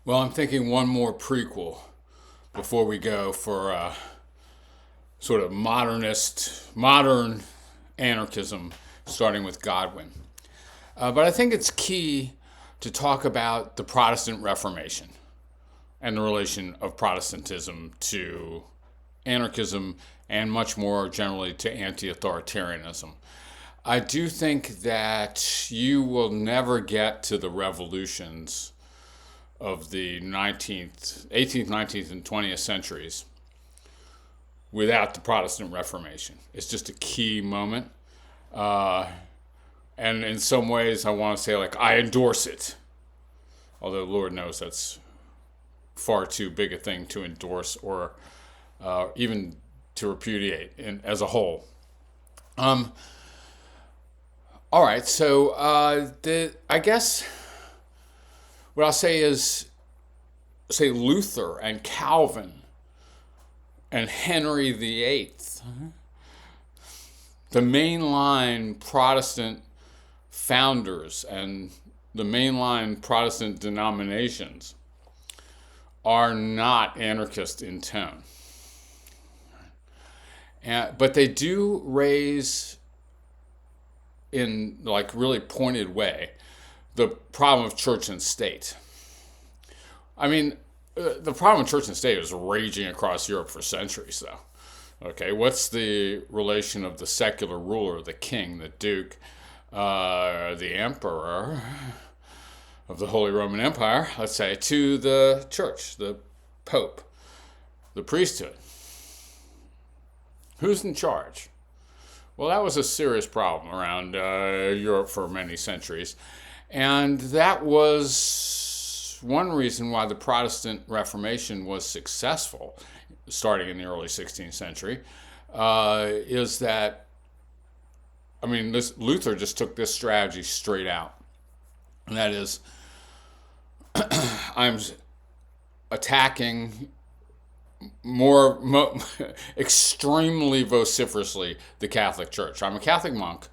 Well, I'm thinking one more prequel before we go for sort of modern anarchism, starting with Godwin. But I think it's key to talk about the Protestant Reformation and the relation of Protestantism to anarchism and much more generally to anti-authoritarianism. I do think that you will never get to the revolutions of the 18th, 19th, and 20th centuries without the Protestant Reformation. It's just a key moment. And in some ways, I want to say, like, I endorse it. Although Lord knows that's far too big a thing to endorse or even to repudiate as a whole. All right, so I guess what I'll say is, say, Luther and Calvin and Henry VIII, the mainline Protestant founders and the mainline Protestant denominations are not anarchist in tone. But they do raise, in like really pointed way, the problem of church and state. I mean, the problem of church and state is raging across Europe for centuries, though. Okay, what's the relation of the secular ruler, the king, the duke, the emperor of the Holy Roman Empire, let's say, to the church, the pope, the priesthood? Who's in charge? Well, that was a serious problem around Europe for many centuries. And that was one reason why the Protestant Reformation was successful, starting in the early 16th century, is that, I mean, Luther just took this strategy straight out. And that is, I'm attacking extremely vociferously the Catholic Church. I'm a Catholic monk,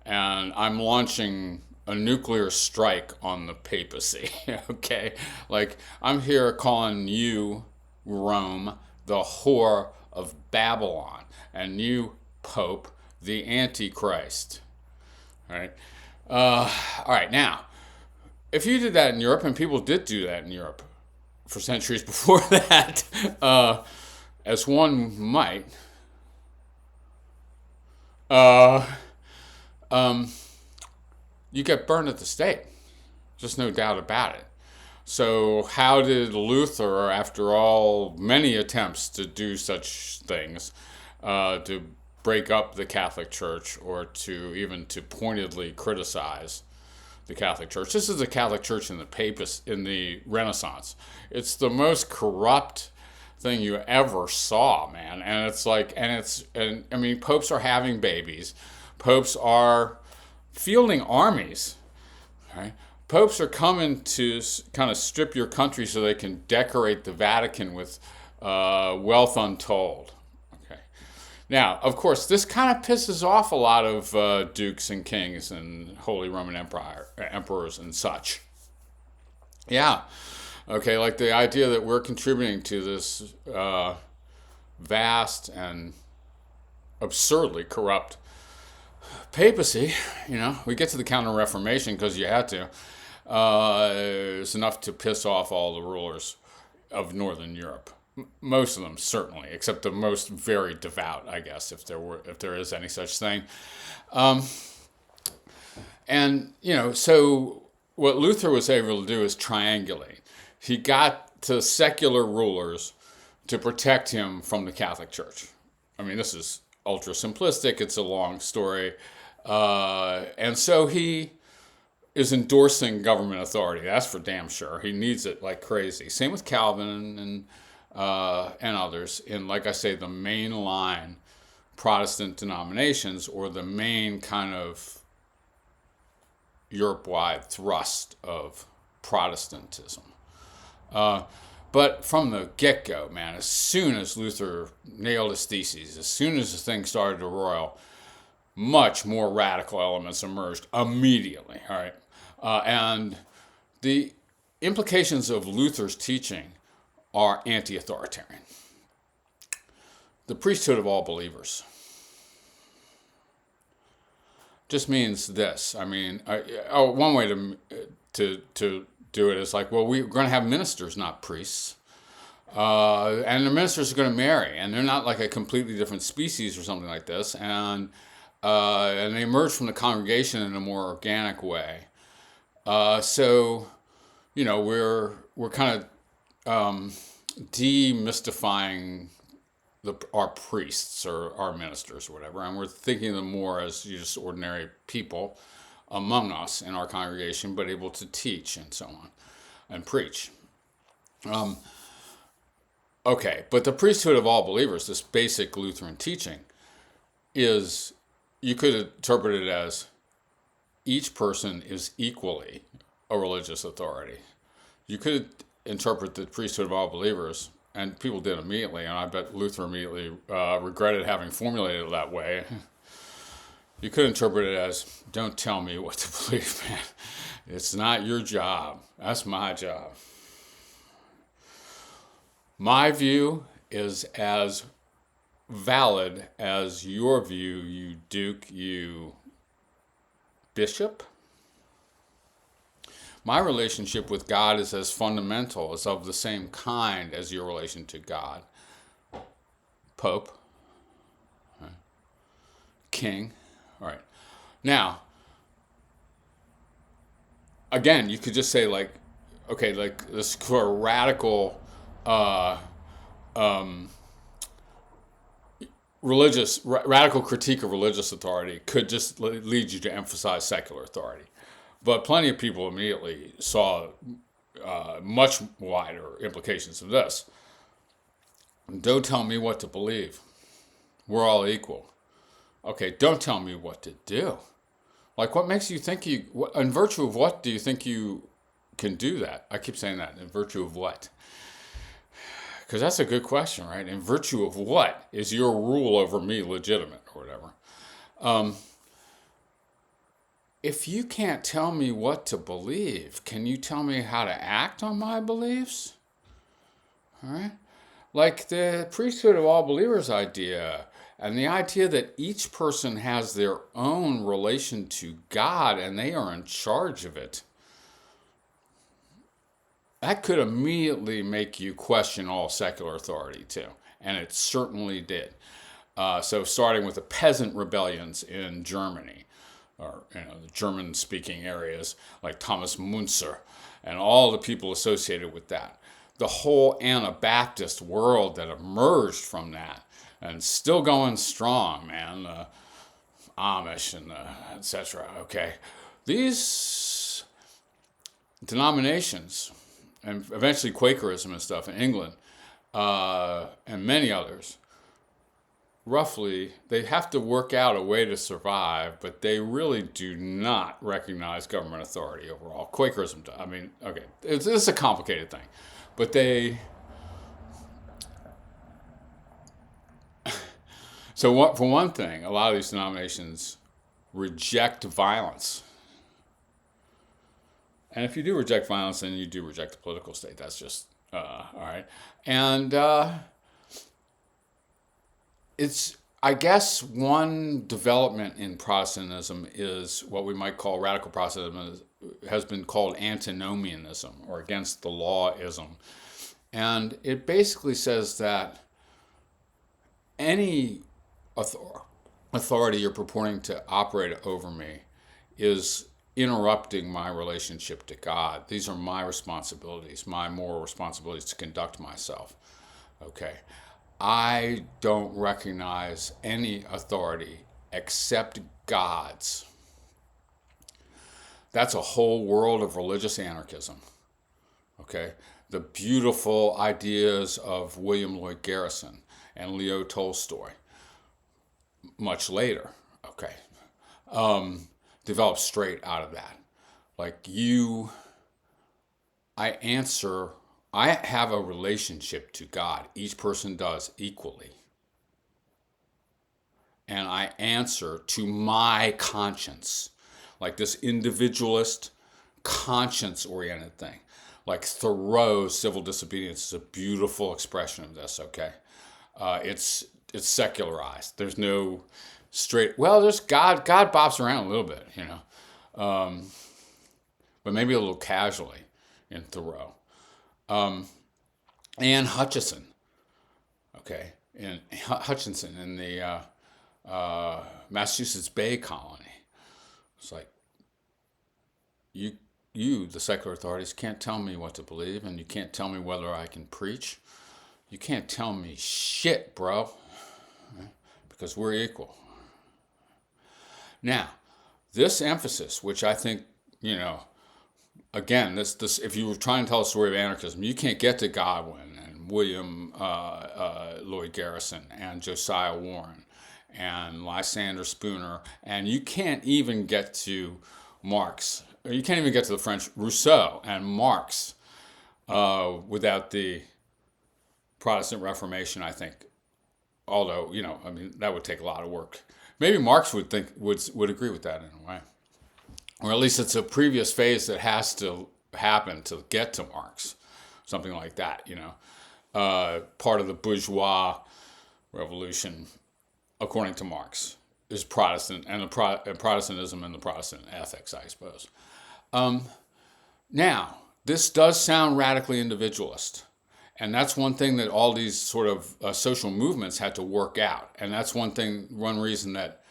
and I'm launching a nuclear strike on the papacy. Okay, like, I'm here calling you, Rome, the whore of Babylon, and you, Pope, the Antichrist. All right. All right. Now, if you did that in Europe, and people did do that in Europe for centuries before that, as one might, you get burned at the stake. Just no doubt about it. So how did Luther, after all many attempts to do such things, to break up the Catholic Church or to even to pointedly criticize the Catholic Church? This is the Catholic Church in the Renaissance. It's the most corrupt thing you ever saw, man. And it's like, and I mean, popes are having babies. Popes are fielding armies, right? Popes are coming to kind of strip your country so they can decorate the Vatican with wealth untold. Okay. Now, of course, this kind of pisses off a lot of dukes and kings and Holy Roman emperors and such. Yeah. Okay, like the idea that we're contributing to this vast and absurdly corrupt papacy. We get to the Counter-Reformation because you had to. It's enough to piss off all the rulers of Northern Europe. Most of them, certainly, except the most very devout, I guess, if there is any such thing. So what Luther was able to do is triangulate. He got to secular rulers to protect him from the Catholic Church. I mean, this is ultra simplistic. It's a long story. And so he is endorsing government authority. That's for damn sure. He needs it like crazy. Same with Calvin and others in, like I say, the mainline Protestant denominations, or the main kind of Europe-wide thrust of Protestantism. But from the get-go, man, as soon as Luther nailed his theses, as soon as the thing started to roil, much more radical elements emerged immediately. All right, and the implications of Luther's teaching are anti-authoritarian. The priesthood of all believers just means this. I mean, one way to do it is like, well, we're going to have ministers, not priests. And the ministers are going to marry, and they're not like a completely different species or something like this. And they emerge from the congregation in a more organic way. So, we're kind of demystifying our priests or our ministers or whatever, and we're thinking of them more as just ordinary people among us in our congregation, but able to teach and so on and preach. Okay, but the priesthood of all believers, this basic Lutheran teaching, is, you could interpret it as each person is equally a religious authority. You could interpret the priesthood of all believers, and people did immediately, and I bet Luther immediately regretted having formulated it that way. You could interpret it as, don't tell me what to believe, man. It's not your job. That's my job. My view is as valid as your view, you duke, you bishop. My relationship with God is as fundamental, as of the same kind as your relation to God. Pope, right. King, all right. Now, again, you could just say like, okay, like this sort of radical radical critique of religious authority could just lead you to emphasize secular authority. But plenty of people immediately saw much wider implications of this. Don't tell me what to believe. We're all equal. Okay, don't tell me what to do. Like, what makes you think in virtue of what do you think you can do that? I keep saying that, in virtue of what? Because that's a good question, right? In virtue of what is your rule over me legitimate or whatever? If you can't tell me what to believe, can you tell me how to act on my beliefs? All right? Like the priesthood of all believers idea, and the idea that each person has their own relation to God and they are in charge of it. That could immediately make you question all secular authority too, and it certainly did. So starting with the peasant rebellions in Germany, or the German-speaking areas like Thomas Müntzer, and all the people associated with that. The whole Anabaptist world that emerged from that, and still going strong, man. The Amish and etc. Okay, these denominations, and eventually Quakerism and stuff in England, and many others, roughly, they have to work out a way to survive, but they really do not recognize government authority overall. Quakerism, I mean, okay, it's a complicated thing, but they... So for one thing, a lot of these denominations reject violence. And if you do reject violence, then you do reject the political state. That's just, all right. And it's, I guess, one development in Protestantism is what we might call radical Protestantism, has been called antinomianism, or against the lawism. And it basically says that any authority you're purporting to operate over me is interrupting my relationship to God. These are my responsibilities, my moral responsibilities to conduct myself. Okay. I don't recognize any authority except God's. That's a whole world of religious anarchism. Okay. The beautiful ideas of William Lloyd Garrison and Leo Tolstoy, much later, okay, developed straight out of that. Like I have a relationship to God. Each person does equally. And I answer to my conscience, like this individualist, conscience-oriented thing. Like Thoreau's civil disobedience is a beautiful expression of this, okay? It's secularized. There's no straight, well, there's God bops around a little bit, but maybe a little casually in Thoreau. And Hutchinson, okay, in Hutchinson in the Massachusetts Bay Colony. It's like, you, the secular authorities, can't tell me what to believe, and you can't tell me whether I can preach. You can't tell me shit, bro, because we're equal. Now, this emphasis, which I think, again, this if you were trying to tell a story of anarchism, you can't get to Godwin and William Lloyd Garrison and Josiah Warren and Lysander Spooner, and you can't even get to Marx. You can't even get to the French Rousseau and Marx without the Protestant Reformation, I think. Although, that would take a lot of work. Maybe Marx would agree with that in a way. Or at least it's a previous phase that has to happen to get to Marx. Something like that, part of the bourgeois revolution, according to Marx, is Protestant, and Protestantism and the Protestant ethics, I suppose. Now, this does sound radically individualist. And that's one thing that all these sort of social movements had to work out. And that's one reason that,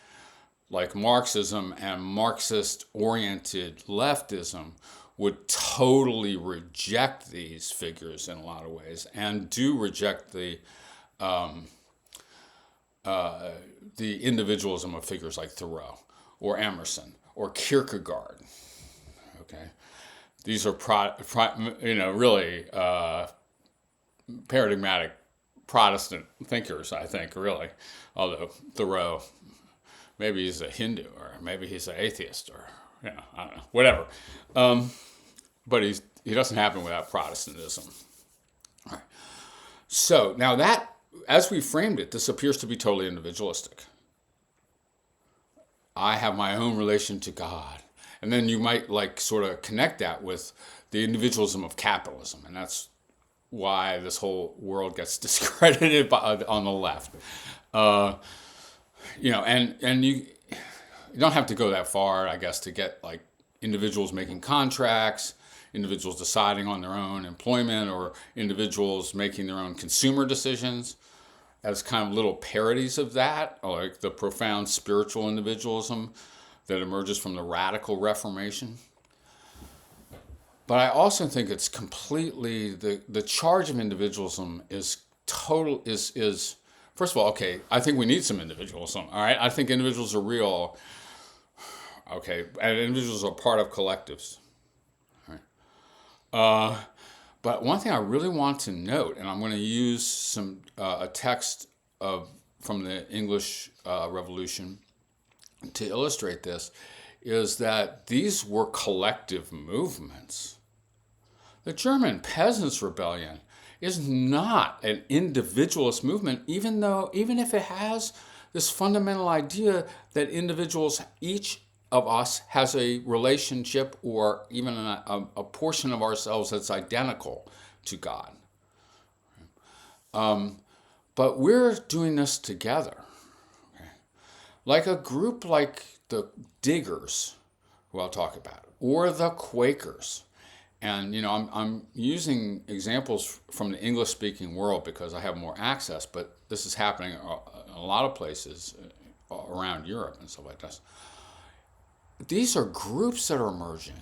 like, Marxism and Marxist-oriented leftism would totally reject these figures in a lot of ways, and do reject the individualism of figures like Thoreau or Emerson or Kierkegaard. Okay, these are really paradigmatic Protestant thinkers, I think, really. Although Thoreau, maybe he's a Hindu, or maybe he's an atheist, or I don't know, whatever. But he doesn't happen without Protestantism. All right. So now that, as we framed it, this appears to be totally individualistic. I have my own relation to God. And then you might sort of connect that with the individualism of capitalism. And that's why this whole world gets discredited on the left. And you don't have to go that far, I guess, to get individuals making contracts, individuals deciding on their own employment, or individuals making their own consumer decisions, as kind of little parodies of that, like the profound spiritual individualism that emerges from the radical Reformation. But I also think it's completely, the charge of individualism is first of all, okay, I think we need some individualism, all right? I think individuals are real, okay, and individuals are part of collectives, all right? But one thing I really want to note, and I'm going to use a text from the English Revolution to illustrate this, is that these were collective movements. The German Peasants Rebellion is not an individualist movement, even if it has this fundamental idea that individuals, each of us, has a relationship or even a portion of ourselves that's identical to God. But we're doing this together. Okay? Like a group like the Diggers, who I'll talk about, or the Quakers. And, I'm using examples from the English-speaking world because I have more access, but this is happening in a lot of places around Europe and stuff like this. These are groups that are emerging.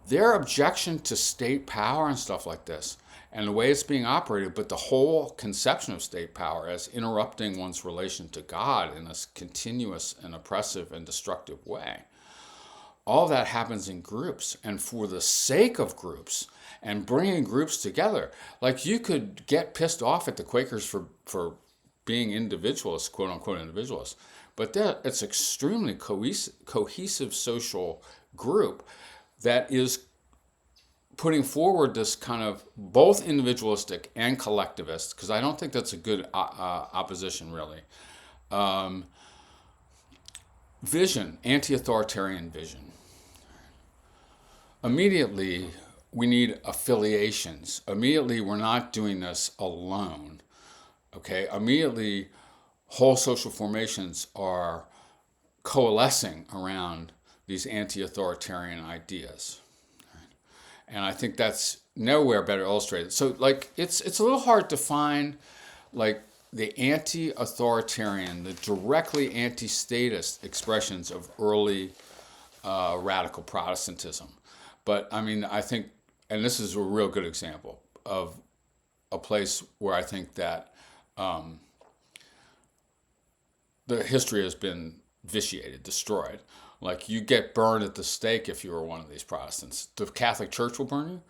Their objection to state power and stuff like this, and the way it's being operated, but the whole conception of state power as interrupting one's relation to God in this continuous and oppressive and destructive way. All that happens in groups, and for the sake of groups and bringing groups together, you could get pissed off at the Quakers for being individualists, quote unquote individualists, but it's extremely cohesive social group that is putting forward this kind of both individualistic and collectivist, because I don't think that's a good opposition really. Vision, anti-authoritarian vision. Immediately, we need affiliations. Immediately, we're not doing this alone. Okay, immediately, whole social formations are coalescing around these anti-authoritarian ideas. And I think that's nowhere better illustrated. So, like, it's a little hard to find, like, the anti-authoritarian, the directly anti-statist expressions of early radical Protestantism. But, I mean, I think, and this is a real good example of a place where I think that the history has been vitiated, destroyed. Like, you get burned at the stake if you were one of these Protestants. The Catholic Church will burn you,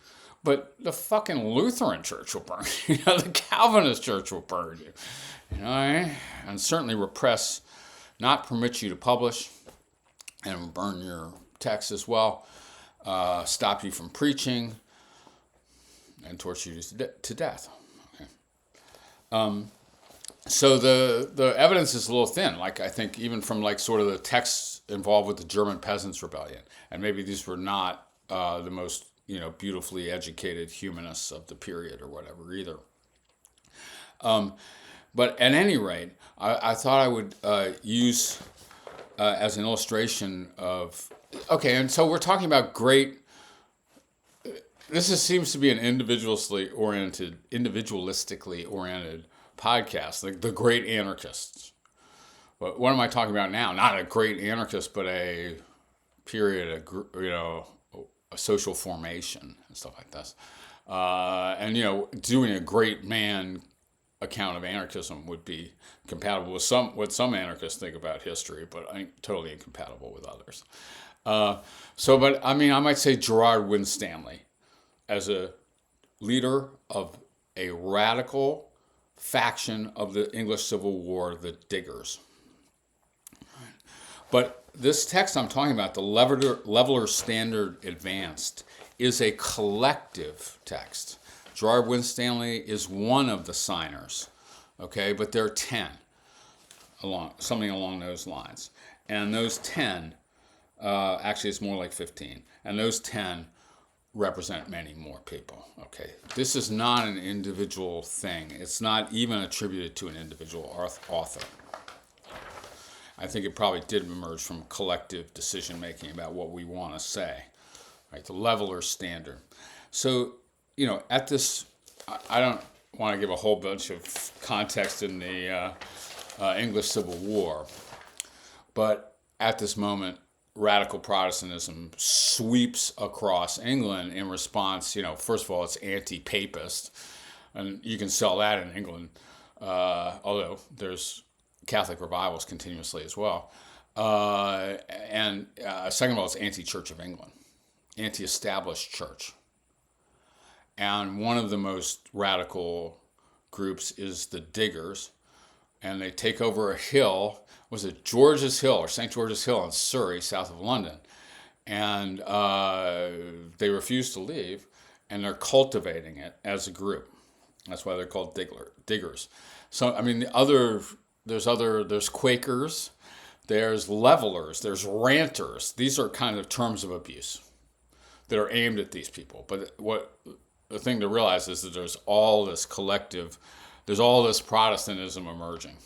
but the fucking Lutheran Church will burn you. The Calvinist Church will burn you. And certainly repress, not permit you to publish, and burn your texts as well, stop you from preaching, and torture you to death. Okay. So the evidence is a little thin. Like, I think even from, like, sort of the texts involved with the German Peasants Rebellion, and maybe these were not the most beautifully educated humanists of the period or whatever either. But at any rate, I thought I would use as an illustration of, okay, and so we're talking about great. Seems to be an individualistically oriented podcast, like the great anarchists. But what am I talking about now? Not a great anarchist, but a period, a social formation and stuff like this. And doing a great man account of anarchism would be compatible with what some anarchists think about history, but totally incompatible with others. But I mean, I might say Gerrard Winstanley as a leader of a radical faction of the English Civil War, the Diggers. But this text I'm talking about, the Levellers Standard Advanced, is a collective text. Gerrard Winstanley is one of the signers, okay? But there are 10, something along those lines. And those 10, actually it's more like 15, and those 10 represent many more people, okay? This is not an individual thing. It's not even attributed to an individual author. I think it probably did emerge from collective decision-making about what we want to say, right? The Levellers Standard. So, at this, I don't want to give a whole bunch of context in the English Civil War, but at this moment, radical Protestantism sweeps across England in response. First of all, it's anti-papist, and you can sell that in England, although there's Catholic revivals continuously as well. And second of all, it's anti-Church of England, anti-established church. And one of the most radical groups is the Diggers, and they take over a hill. Was it George's Hill or St. George's Hill in Surrey, south of London? And they refuse to leave, and they're cultivating it as a group. That's why they're called Diggers. So, I mean, there's Quakers, there's Levellers, there's Ranters. These are kind of terms of abuse that are aimed at these people. But the thing to realize is that there's all this Protestantism emerging.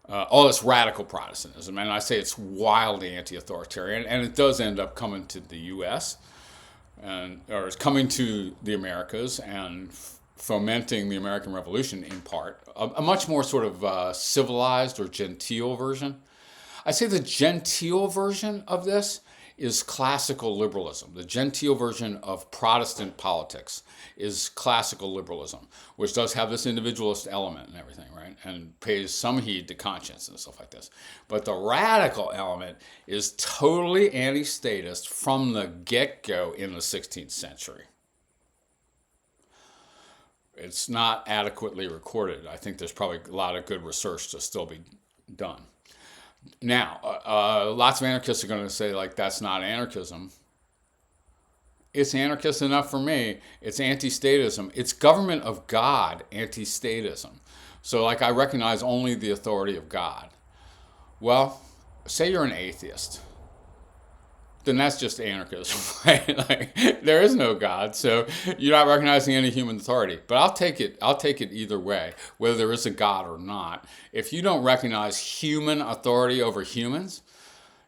All this radical Protestantism. And I say it's wildly anti-authoritarian, and it does end up coming to the U.S., or it's coming to the Americas and fomenting the American Revolution in part. A much more sort of civilized or genteel version. I say the genteel version of this is classical liberalism. The genteel version of Protestant politics is classical liberalism, which does have this individualist element and everything, right? And pays some heed to conscience and stuff like this. But the radical element is totally anti-statist from the get-go in the 16th century. It's not adequately recorded. I think there's probably a lot of good research to still be done. Now, lots of anarchists are going to say, like, that's not anarchism. It's anarchist enough for me. It's anti-statism. It's government of God anti-statism. So, like, I recognize only the authority of God. Well, say you're an atheist. then that's just anarchism, right? Like, there is no God, so you're not recognizing any human authority. But I'll take it either way, whether there is a God or not. If you don't recognize human authority over humans,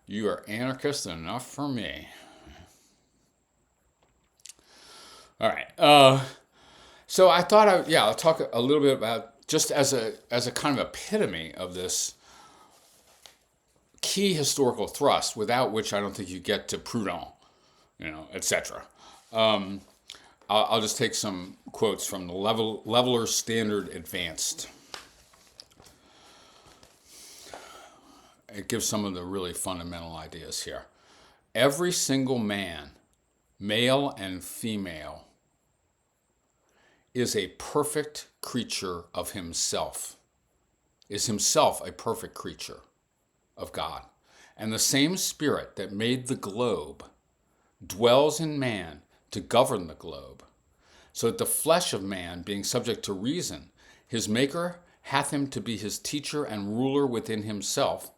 you are anarchist enough for me. All right. So I thought I'll talk a little bit about, just as a kind of epitome of this key historical thrust, without which I don't think you get to Proudhon, etc. I'll just take some quotes from the Levellers Standard Advanced. It gives some of the really fundamental ideas here. Every single man, male and female, is a perfect creature of himself, is himself a perfect creature of God. And the same spirit that made the globe dwells in man to govern the globe, so that the flesh of man, being subject to reason, his maker hath him to be his teacher and ruler within himself,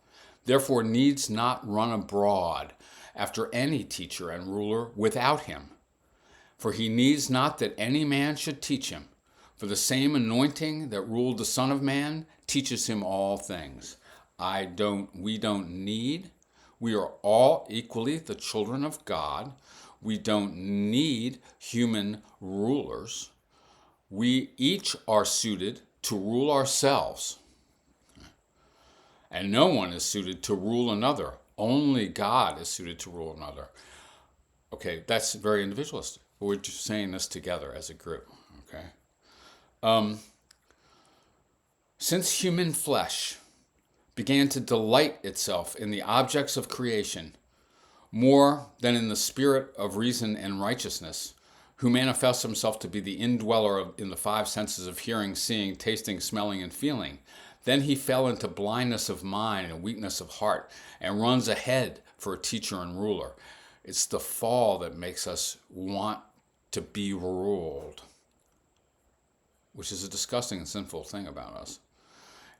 therefore needs not run abroad after any teacher and ruler without him. For he needs not that any man should teach him, for the same anointing that ruled the Son of Man teaches him all things. We don't need, we are all equally the children of God. We don't need human rulers. We each are suited to rule ourselves. And no one is suited to rule another. Only God is suited to rule another. Okay, that's very individualistic. But we're just saying this together as a group. Okay. Since human flesh began to delight itself in the objects of creation more than in the spirit of reason and righteousness, who manifests himself to be the indweller in the five senses of hearing, seeing, tasting, smelling, and feeling, then he fell into blindness of mind and weakness of heart and runs ahead for a teacher and ruler. It's the fall that makes us want to be ruled, which is a disgusting and sinful thing about us.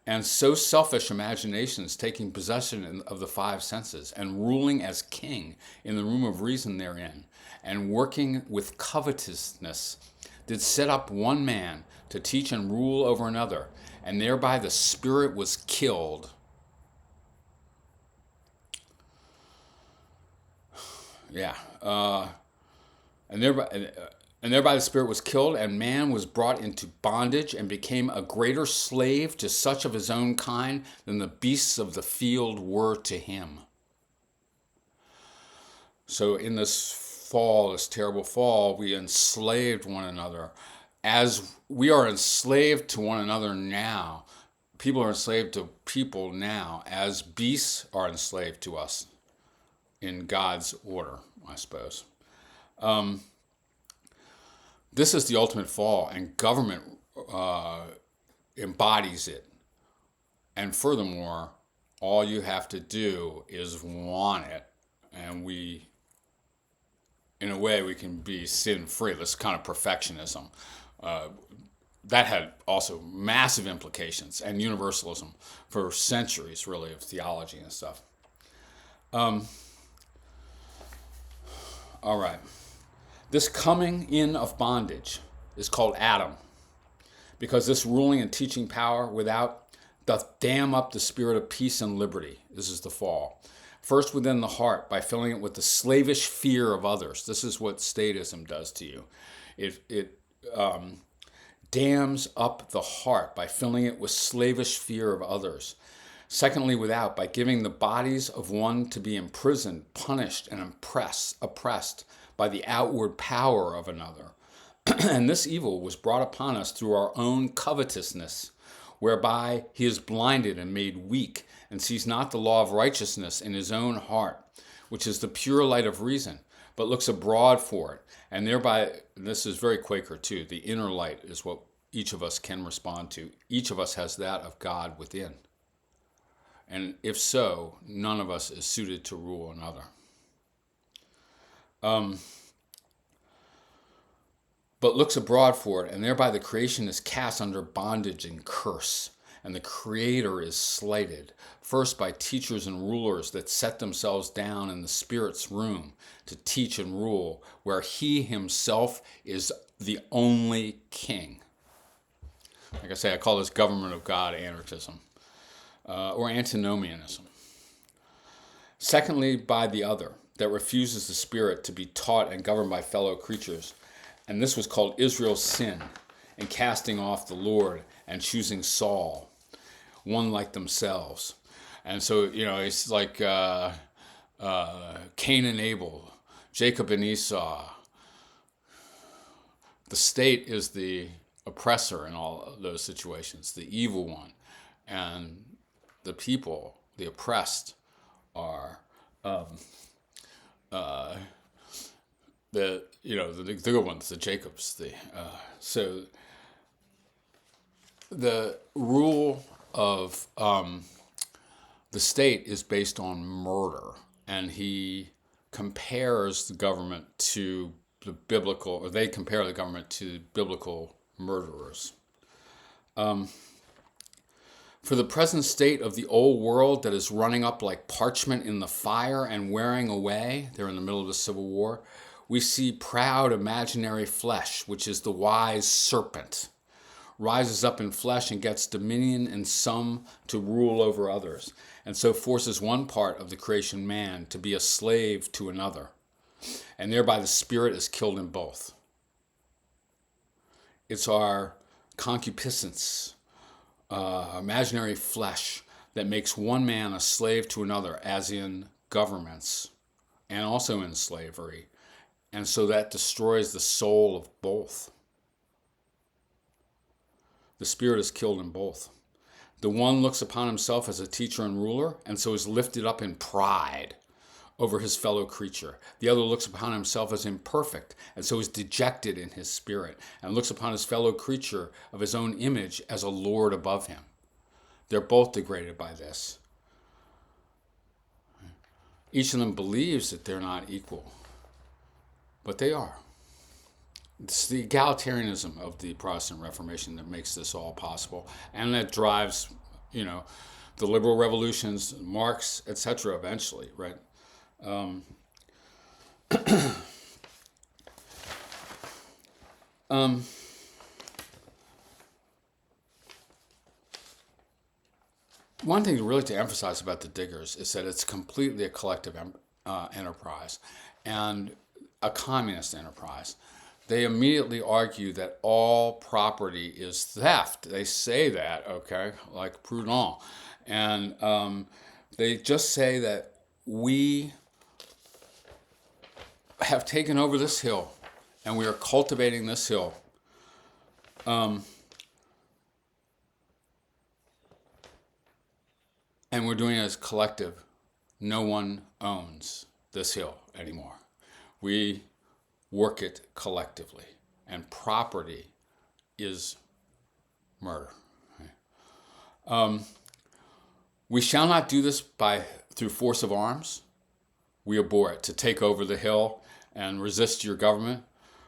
And so selfish imaginations taking possession of the five senses and ruling as king in the room of reason therein, and working with covetousness, did set up one man to teach and rule over another, and thereby the spirit was killed. And thereby the spirit was killed, and man was brought into bondage and became a greater slave to such of his own kind than the beasts of the field were to him. So in this fall, this terrible fall, we enslaved one another. As we are enslaved to one another now, people are enslaved to people now, as beasts are enslaved to us in God's order, I suppose. This is the ultimate fall, and government embodies it. And furthermore, all you have to do is want it, and in a way, we can be sin-free. This kind of perfectionism. That had also massive implications, and universalism for centuries, really, of theology and stuff. All right. This coming in of bondage is called Adam, because this ruling and teaching power without doth dam up the spirit of peace and liberty. This is the fall. First within the heart, by filling it with the slavish fear of others. This is what statism does to you. It dams up the heart by filling it with slavish fear of others. Secondly, without, by giving the bodies of one to be imprisoned, punished, and oppressed by the outward power of another. And this evil was brought upon us through our own covetousness, whereby he is blinded and made weak, and sees not the law of righteousness in his own heart, which is the pure light of reason, but looks abroad for it. And thereby, and this is very Quaker too, the inner light is what each of us can respond to. Each of us has that of God within. And if so, none of us is suited to rule another. But looks abroad for it, and thereby the creation is cast under bondage and curse. and the Creator is slighted, first by teachers and rulers that set themselves down in the Spirit's room to teach and rule, where he himself is the only king. Like I say, I call this government of God anarchism, or antinomianism. Secondly, by the other, that refuses the Spirit to be taught and governed by fellow creatures. And this was called Israel's sin, and casting off the Lord and choosing Saul, one like themselves. And so, it's like Cain and Abel, Jacob and Esau. The state is the oppressor in all of those situations, the evil one. And the people, the oppressed, are the good ones, the Jacobs. So the rule of the state is based on murder, and he compares the government to the biblical, or they compare the government to biblical murderers. For the present state of the old world that is running up like parchment in the fire and wearing away, they're in the middle of the Civil War, we see proud imaginary flesh, which is the wise serpent, rises up in flesh and gets dominion in some to rule over others, and so forces one part of the creation man to be a slave to another, and thereby the Spirit is killed in both. It's our concupiscence, imaginary flesh, that makes one man a slave to another, as in governments and also in slavery. And so that destroys the soul of both. The Spirit is killed in both. The one looks upon himself as a teacher and ruler, and so is lifted up in pride over his fellow creature. The other looks upon himself as imperfect, and so is dejected in his spirit, and looks upon his fellow creature of his own image as a lord above him. They're both degraded by this. Each of them believes that they're not equal, but they are. It's the egalitarianism of the Protestant Reformation that makes this all possible, and that drives, the liberal revolutions, Marx, etc. eventually, right? One thing really to emphasize about the Diggers is that it's completely a collective enterprise and a communist enterprise. They immediately argue that all property is theft. They say that, okay, like Proudhon. And they just say that we have taken over this hill, and we are cultivating this hill. And we're doing it as collective. No one owns this hill anymore. We work it collectively, and property is murder. We shall not do this through force of arms. We abhor it, to take over the hill and resist your government.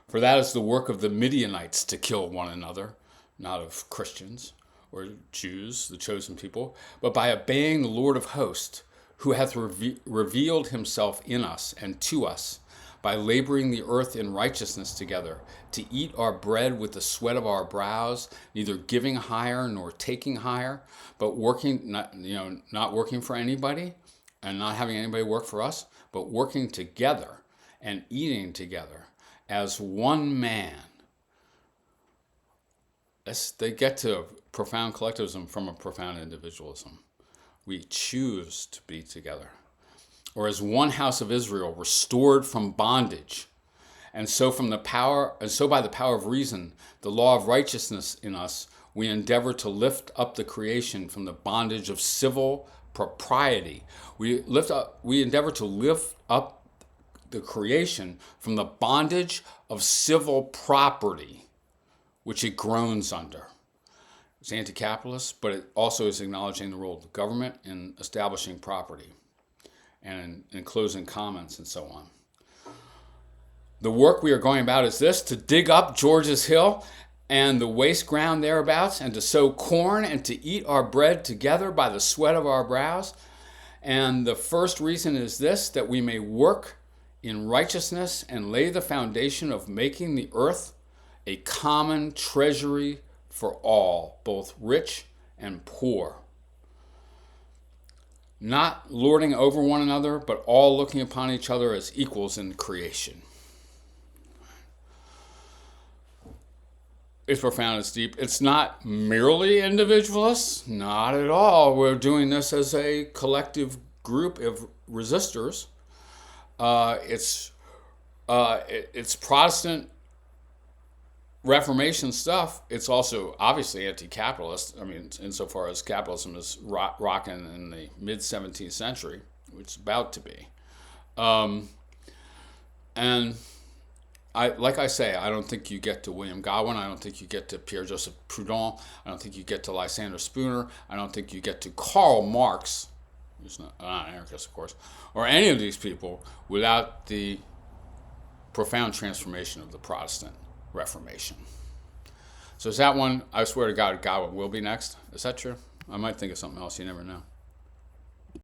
For that is the work of the Midianites, to kill one another, not of Christians or Jews, the chosen people, but by obeying the Lord of hosts, who hath revealed himself in us and to us, by laboring the earth in righteousness together, to eat our bread with the sweat of our brows, neither giving hire nor taking hire, but working, not working for anybody, and not having anybody work for us, but working together and eating together as one man. They get to profound collectivism from a profound individualism. We choose to be together. Or as one house of Israel, restored from bondage. And so by the power of reason, the law of righteousness in us, we endeavor to lift up the creation from the bondage of civil propriety. We endeavor to lift up the creation from the bondage of civil property, which it groans under. It's anti-capitalist, but it also is acknowledging the role of the government in establishing property and in closing commons and so on. The work we are going about is this: to dig up George's Hill and the waste ground thereabouts, and to sow corn, and to eat our bread together by the sweat of our brows. And the first reason is this, that we may work in righteousness and lay the foundation of making the earth a common treasury for all, both rich and poor. Not lording over one another, but all looking upon each other as equals in creation. It's profound, it's deep. It's not merely individualists, not at all. We're doing this as a collective group of resistors. It's Protestant Reformation stuff. It's also obviously anti-capitalist. I mean, insofar as capitalism is rocking in the mid-17th century, which it's about to be. And like I say, I don't think you get to William Godwin. I don't think you get to Pierre-Joseph Proudhon. I don't think you get to Lysander Spooner. I don't think you get to Karl Marx, who's not an anarchist, of course, or any of these people without the profound transformation of the Protestant Reformation. So is that one? I swear to God, Godwin will be next. Is that true? I might think of something else. You never know.